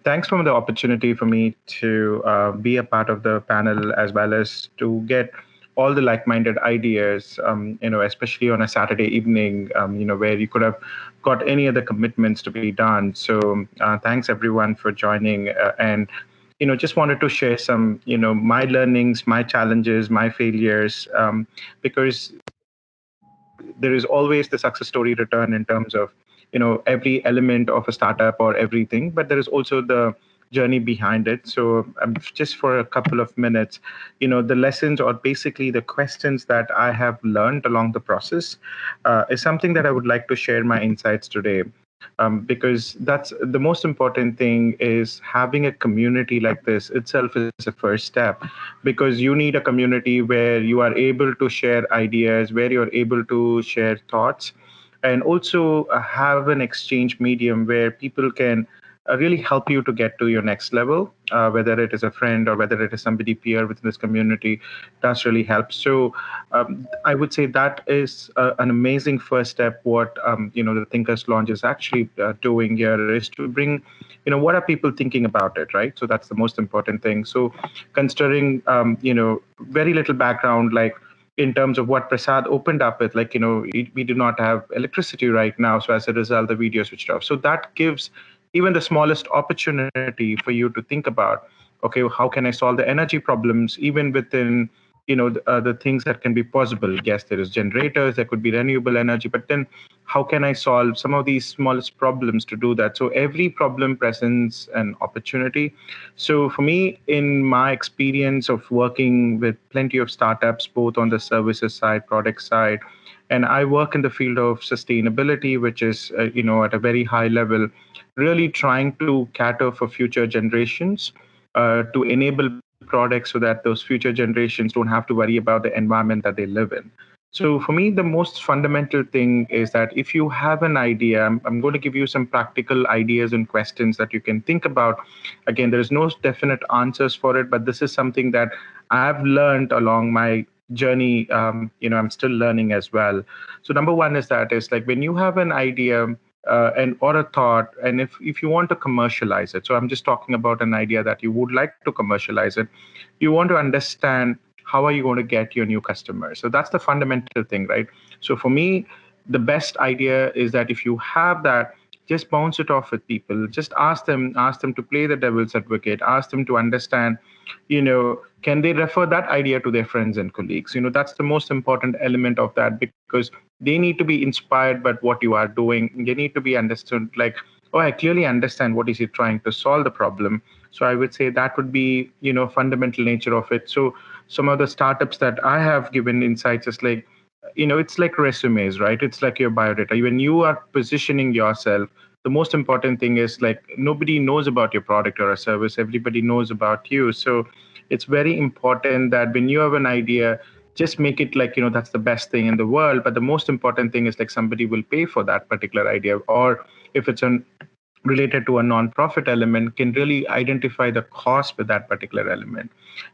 Thanks for the opportunity for me to be a part of the panel as well as to get all the like-minded ideas, especially on a Saturday evening, where you could have got any other commitments to be done. So thanks everyone for joining and just wanted to share some, my learnings, my challenges, my failures, because there is always the success story return in terms of every element of a startup or everything, but there is also the journey behind it. So just for a couple of minutes, the lessons or basically the questions that I have learned along the process is something that I would like to share my insights today, because that's the most important thing. Is having a community like this itself is a first step, because you need a community where you are able to share ideas, where you're able to share thoughts, and also have an exchange medium where people can really help you to get to your next level, whether it is a friend or whether it is somebody peer within this community. That's really helps. So I would say that is an amazing first step. What the Thinkers launch is actually doing here is to bring, what are people thinking about it, right? So that's the most important thing. So considering very little background, like in terms of what Prasad opened up with, like, we do not have electricity right now. So as a result, the video switched off. So that gives even the smallest opportunity for you to think about, okay, how can I solve the energy problems, even within, the things that can be possible. Yes, there is generators, there could be renewable energy, but then how can I solve some of these smallest problems to do that? So every problem presents an opportunity. So for me, in my experience of working with plenty of startups, both on the services side, product side, and I work in the field of sustainability, which is at a very high level, really trying to cater for future generations, to enable products so that those future generations don't have to worry about the environment that they live in. So for me, the most fundamental thing is that if you have an idea, I'm going to give you some practical ideas and questions that you can think about. Again, there is no definite answers for it, but this is something that I've learned along my journey. I'm still learning as well. So number one is that is like when you have an idea, and or a thought, and if you want to commercialize it. So I'm just talking about an idea that you would like to commercialize it. You want to understand how are you going to get your new customers. So that's the fundamental thing, right? So for me, the best idea is that if you have that, just bounce it off with people. Just ask them to play the devil's advocate. Ask them to understand, can they refer that idea to their friends and colleagues. That's the most important element of that, because they need to be inspired by what you are doing. They need to be understood, like, oh, I clearly understand what is he trying to solve the problem. So I would say that would be, fundamental nature of it. So some of the startups that I have given insights is like, it's like resumes, right? It's like your biodata. When you are positioning yourself, the most important thing is like nobody knows about your product or a service. Everybody knows about you. So it's very important that when you have an idea, just make it like, that's the best thing in the world. But the most important thing is like somebody will pay for that particular idea. Or if it's an related to a non-profit element, can really identify the cost with that particular element.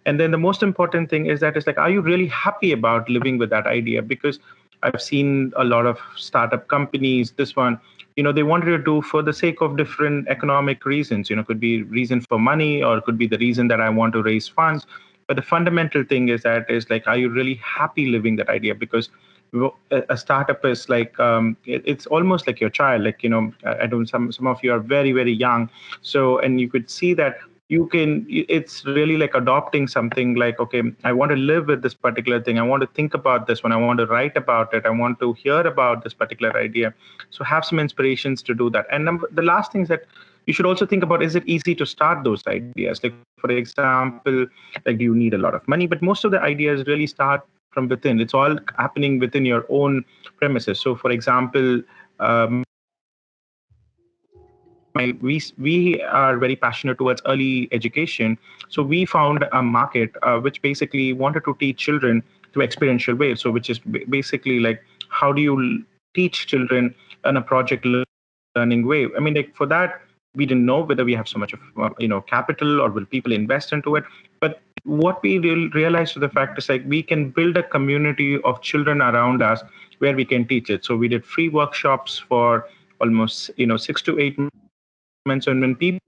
And then the most important thing is that it's like, are you really happy about living with that idea? Because I've seen a lot of startup companies, this one, they wanted to do for the sake of different economic reasons. Could be reason for money, or could be the reason that I want to raise funds. But the fundamental thing is that is like, are you really happy living that idea? Because a startup is like, it's almost like your child. Like, I don't, some of you are very very young. So, and you could see that it's really like adopting something. Like, okay, I want to live with this particular thing. I want to think about this one. I want to write about it. I want to hear about this particular idea. So have some inspirations to do that. And the last thing is that you should also think about, is it easy to start those ideas? Like, for example, like, do you need a lot of money? But most of the ideas really start from within. It's all happening within your own premises. So for example, we are very passionate towards early education. So we found a market which basically wanted to teach children through experiential ways. So which is basically like, how do you teach children in a project learning way? I mean, like, for that, we didn't know whether we have so much of capital, or will people invest into it. But what we realized to the fact is, like, we can build a community of children around us where we can teach it. So we did free workshops for almost 6 to 8 months, and when people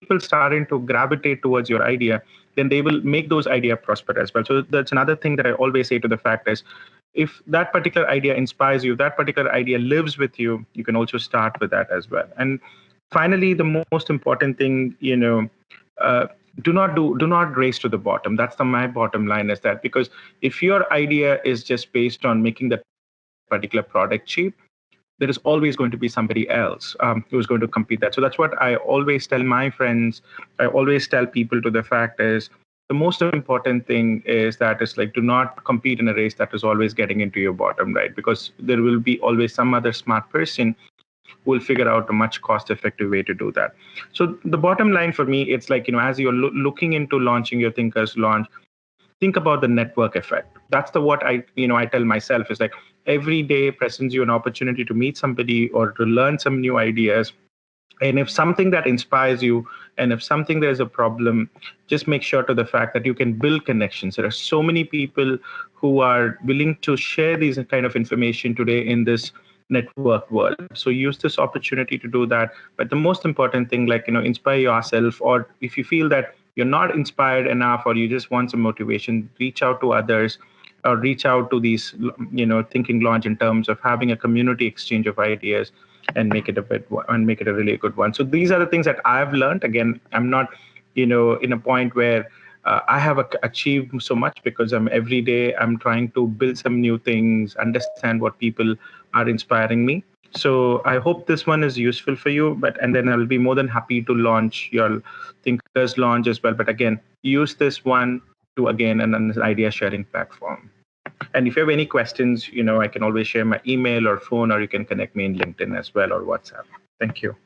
people starting to gravitate towards your idea, then they will make those idea prosper as well. So that's another thing that I always say to the fact is, if that particular idea inspires you, that particular idea lives with you, you can also start with that as well. And finally, the most important thing, uh, do not race to the bottom. That's my bottom line, is that because if your idea is just based on making that particular product cheap, there is always going to be somebody else who's going to compete that. So that's what I always tell my friends. I always tell people to the fact is, the most important thing is that is like, do not compete in a race that is always getting into your bottom, right? Because there will be always some other smart person who will figure out a much cost effective way to do that. So the bottom line for me, it's like, as you're looking into launching your thinkers launch, think about the network effect. That's the what I tell myself is like, every day presents you an opportunity to meet somebody or to learn some new ideas. And if something that inspires you, and if something there's a problem, just make sure to the fact that you can build connections. There are so many people who are willing to share these kind of information today in this network world. So use this opportunity to do that. But the most important thing, like, inspire yourself, or if you feel that you're not inspired enough, or you just want some motivation, reach out to others, or reach out to these, thinking launch, in terms of having a community exchange of ideas, and make it a really good one. So these are the things that I've learned. Again, I'm not, in a point where I have achieved so much, because every day I'm trying to build some new things, understand what people are inspiring me. So I hope this one is useful for you. But and then I'll be more than happy to launch your thinkers launch as well. But again, use this one to again an idea sharing platform. And if you have any questions, I can always share my email or phone, or you can connect me in LinkedIn as well, or WhatsApp. Thank you.